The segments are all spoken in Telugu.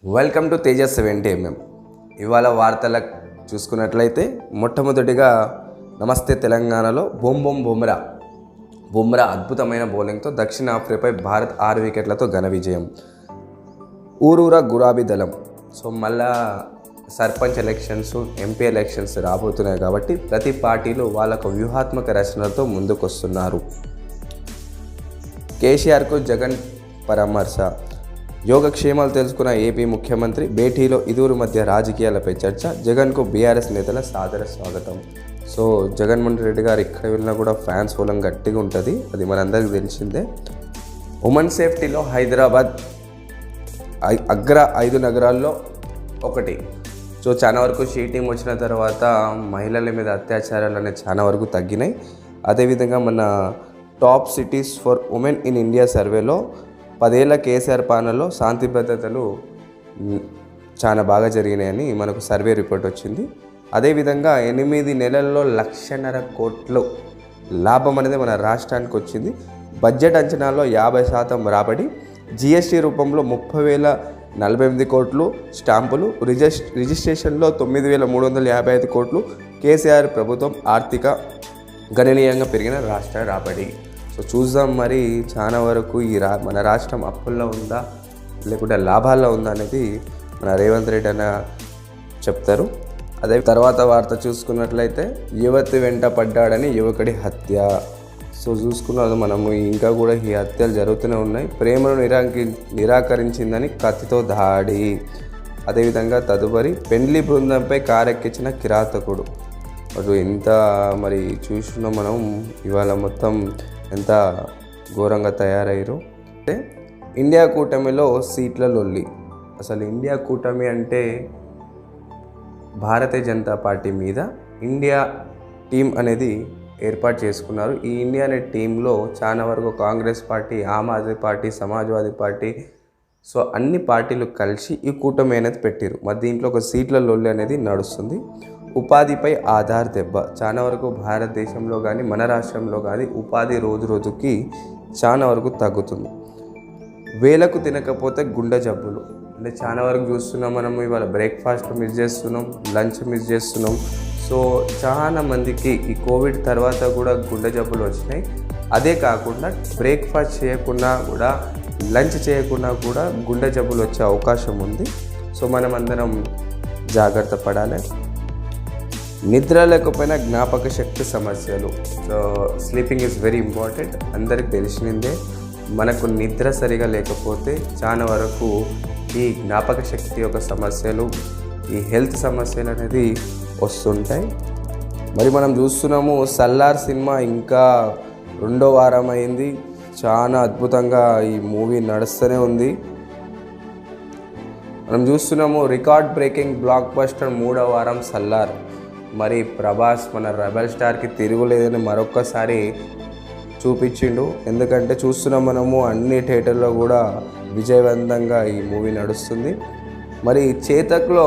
Welcome to Tejas 70mm. ఇవాళ వార్తల చూసుకున్నట్లయితే మొట్టమొదటిగా నమస్తే తెలంగాణలో బుమ్రా అద్భుతమైన బౌలింగ్తో దక్షిణాఫ్రికాపై భారత్ 6 వికెట్లతో ఘన విజయం. ఊరూరా గులాబీ దళం. సో మళ్ళా సర్పంచ్ ఎలక్షన్స్, ఎంపీ ఎలక్షన్స్ రాబోతున్నాయి కాబట్టి ప్రతి పార్టీలు వాళ్ళకు వ్యూహాత్మక రచనలతో ముందుకొస్తున్నారు. కేసీఆర్కు జగన్ పరామర్శ. యోగక్షేమాలు తెలుసుకున్న ఏపీ ముఖ్యమంత్రి భేటీలో ఇరువురి మధ్య రాజకీయాలపై చర్చ. జగన్కు బీఆర్ఎస్ నేతల సాదర స్వాగతం. సో జగన్మోహన్ రెడ్డి గారు ఇక్కడ వెళ్ళినా కూడా ఫ్యాన్స్ ఫాలోయింగ్ గట్టిగా ఉంటుంది, అది మనందరికీ తెలిసిందే. ఉమెన్ సేఫ్టీలో హైదరాబాద్ అగ్ర 5 నగరాల్లో ఒకటి. సో చాలా వరకు షీటింగ్ వచ్చిన తర్వాత మహిళల మీద అత్యాచారాలు అనేవి చాలా వరకు తగ్గినాయి. అదేవిధంగా మన top cities for women in India సర్వేలో 10 ఏళ్ల కేసీఆర్ పాలనలో శాంతి భద్రతలు చాలా బాగా జరిగినాయని మనకు సర్వే రిపోర్ట్ వచ్చింది. అదేవిధంగా 8 నెలల్లో 1,50,000 కోట్లు లాభం అనేది మన రాష్ట్రానికి వచ్చింది. బడ్జెట్ అంచనాల్లో 50% రాబడి. జిఎస్టీ రూపంలో 30,048 కోట్లు. స్టాంపులు రిజిస్ట్రేషన్లో 9,355 కోట్లు. కేసీఆర్ ప్రభుత్వం ఆర్థిక గణనీయంగా పెరిగిన రాష్ట్ర రాబడి. సో చూద్దాం మరి చాలా వరకు మన రాష్ట్రం అప్పుల్లో ఉందా లేకుంటే లాభాల్లో ఉందా అనేది మన రేవంత్ రెడ్డి అన్న చెప్తారు. అదే తర్వాత వార్త చూసుకున్నట్లయితే యువతి వెంట పడ్డాడని యువకుడి హత్య. సో చూసుకున్నది మనము ఇంకా కూడా ఈ హత్యలు జరుగుతూనే ఉన్నాయి. ప్రేమను నిరాకరించిందని కత్తితో దాడి. అదేవిధంగా తదుపరి పెండ్లి బృందంపై కారెక్కించిన కిరాతకుడు. అటు ఎంత మరి చూస్తున్నాం మనం ఇవాళ మొత్తం ఎంత ఘోరంగా తయారయ్యారు. అంటే ఇండియా కూటమిలో సీట్ల లొల్లి. అసలు ఇండియా కూటమి అంటే భారతీయ జనతా పార్టీ మీద ఇండియా టీం అనేది ఏర్పాటు చేసుకున్నారు. ఈ ఇండియా అనే టీంలో చాలా వరకు Congress party, Aam Aadmi party, Samajwadi party, so అన్ని పార్టీలు కలిసి ఈ కూటమి అనేది పెట్టారు. మరి దీంట్లో ఒక సీట్ల లొల్లి అనేది నడుస్తుంది. ఉపాధిపై ఆధార్ దెబ్బ. చాలా వరకు భారతదేశంలో కానీ మన రాష్ట్రంలో కానీ ఉపాధి రోజు రోజుకి చాలా వరకు తగ్గుతుంది. వేలకు తినకపోతే గుండె జబ్బులు. అంటే చాలా వరకు చూస్తున్నాం మనం ఇవాళ బ్రేక్ఫాస్ట్ మిస్ చేస్తున్నాం, లంచ్ మిస్ చేస్తున్నాం. సో చాలా మందికి ఈ కోవిడ్ తర్వాత కూడా గుండె జబ్బులు వచ్చినాయి. అదే కాకుండా బ్రేక్ఫాస్ట్ చేయకుండా కూడా, లంచ్ చేయకుండా కూడా గుండె జబ్బులు వచ్చే అవకాశం ఉంది. సో మనం అందరం జాగ్రత్త పడాలి. నిద్ర లేకపోయినా జ్ఞాపక శక్తి సమస్యలు. So sleeping is very important. అందరికి తెలిసిందే. మనకు నిద్ర సరిగా లేకపోతే చాలా వరకు ఈ జ్ఞాపక శక్తి యొక్క సమస్యలు, ఈ హెల్త్ సమస్యలు అనేది వస్తుంటాయి. మరి మనం చూస్తున్నాము సల్లార్ సినిమా ఇంకా 2వ వారం అయింది. చాలా అద్భుతంగా ఈ మూవీ నడుస్తూనే ఉంది. మనం చూస్తున్నాము రికార్డ్ బ్రేకింగ్ బ్లాక్ బస్టర్ 3వ వారం సల్లార్. మరి ప్రభాస్ మన రెబల్ స్టార్కి తిరుగులేదని మరొక్కసారి చూపించిండు. ఎందుకంటే చూస్తున్నాం మనము అన్ని థియేటర్లో కూడా విజయవంతంగా ఈ మూవీ నడుస్తుంది. మరి చేతక్లో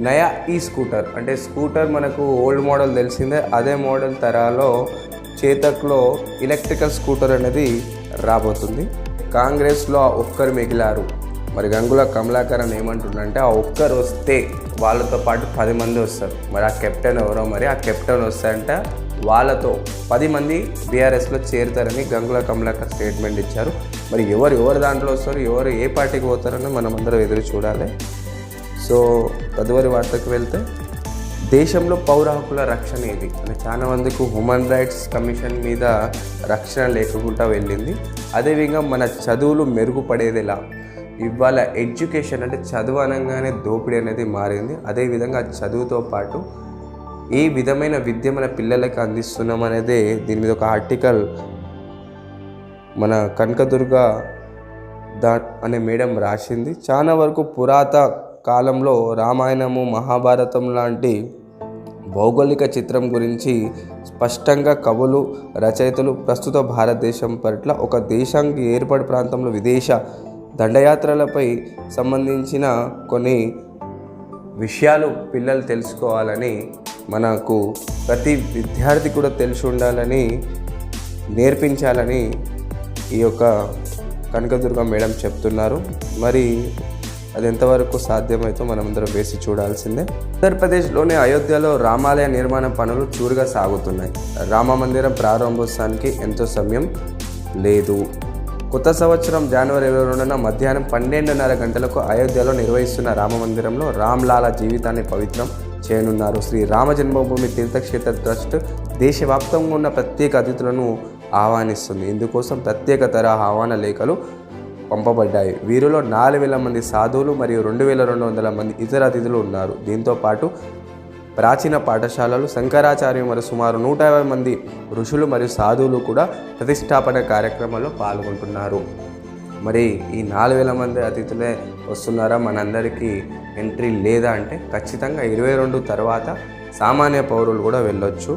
నయా ఈ స్కూటర్, అంటే స్కూటర్ మనకు ఓల్డ్ మోడల్ తెలిసిందే, అదే మోడల్ తరాలో చేతక్లో ఎలక్ట్రికల్ స్కూటర్ అనేది రాబోతుంది. కాంగ్రెస్లో ఒక్కరు మిగిలారు. మరి గంగుల కమలాకర్ అని ఏమంటుండంటే ఆ ఒక్కరు వస్తే వాళ్ళతో పాటు 10 మంది వస్తారు. మరి ఆ కెప్టెన్ ఎవరో, మరి ఆ కెప్టెన్ వస్తాయంటే వాళ్ళతో 10 మంది బీఆర్ఎస్లో చేరుతారని గంగుల కమలాకర్ స్టేట్మెంట్ ఇచ్చారు. మరి ఎవరు దాంట్లో వస్తారు, ఎవరు ఏ పార్టీకి పోతారని మనం అందరం ఎదురు చూడాలి. సో తదుపరి వార్తకు వెళ్తే దేశంలో పౌర హక్కుల రక్షణ ఏది అని చాలా మందికి హ్యూమన్ రైట్స్ కమిషన్ మీద రక్షణ లేకుండా వెళ్ళింది. అదేవిధంగా మన చదువులు మెరుగుపడేది ఎలా. ఇవాళ ఎడ్యుకేషన్ అంటే చదువు అనగానే దోపిడీ అనేది మారింది. అదేవిధంగా చదువుతో పాటు ఏ విధమైన విద్య మన పిల్లలకి అందిస్తున్నాం అనేది దీని మీద ఒక ఆర్టికల్ మన కనకదుర్గ అనే మేడం రాసింది. చాలా వరకు పురాత కాలంలో రామాయణము, మహాభారతం లాంటి భౌగోళిక చిత్రం గురించి స్పష్టంగా కవులు, రచయితలు ప్రస్తుత భారతదేశం పట్ల ఒక దేశానికి ఏర్పడి ప్రాంతంలో విదేశ దండయాత్రలపై సంబంధించిన కొన్ని విషయాలు పిల్లలు తెలుసుకోవాలని, మనకు ప్రతి విద్యార్థి కూడా తెలిసి ఉండాలని, నేర్పించాలని ఈ యొక్క కనకదుర్గ మేడం చెప్తున్నారు. మరి అది ఎంతవరకు సాధ్యమైతే మనమందరం వేసి చూడాల్సిందే. ఉత్తరప్రదేశ్లోని అయోధ్యలో రామాలయ నిర్మాణ పనులు చురుగ్గా సాగుతున్నాయి. రామ మందిరం ప్రారంభోత్సవానికి ఎంతో సమయం లేదు. కొత్త సంవత్సరం జనవరి 22న మధ్యాహ్నం 12:30 గంటలకు అయోధ్యలో నిర్వహిస్తున్న రామ మందిరంలో రామ్లాలా జీవితాన్ని పవిత్రం చేయనున్నారు. శ్రీ రామ జన్మభూమి తీర్థక్షేత్ర ట్రస్ట్ దేశవ్యాప్తంగా ఉన్న ప్రత్యేక అతిథులను ఆహ్వానిస్తుంది. ఇందుకోసం ప్రత్యేక తరహా ఆహ్వాన లేఖలు పంపబడ్డాయి. వీరిలో 4,000 మంది సాధువులు మరియు 2,200 మంది ఇతర అతిథులు ఉన్నారు. దీంతోపాటు ప్రాచీన పాఠశాలలు, శంకరాచార్య మరియు సుమారు 150 మంది ఋషులు మరియు సాధువులు కూడా ప్రతిష్టాపన కార్యక్రమంలో పాల్గొంటున్నారు. మరి ఈ 4,000 మంది అతిథులే వస్తున్నారా, మనందరికీ ఎంట్రీ లేదా అంటే ఖచ్చితంగా 22 తర్వాత సామాన్య పౌరులు కూడా వెళ్ళొచ్చు.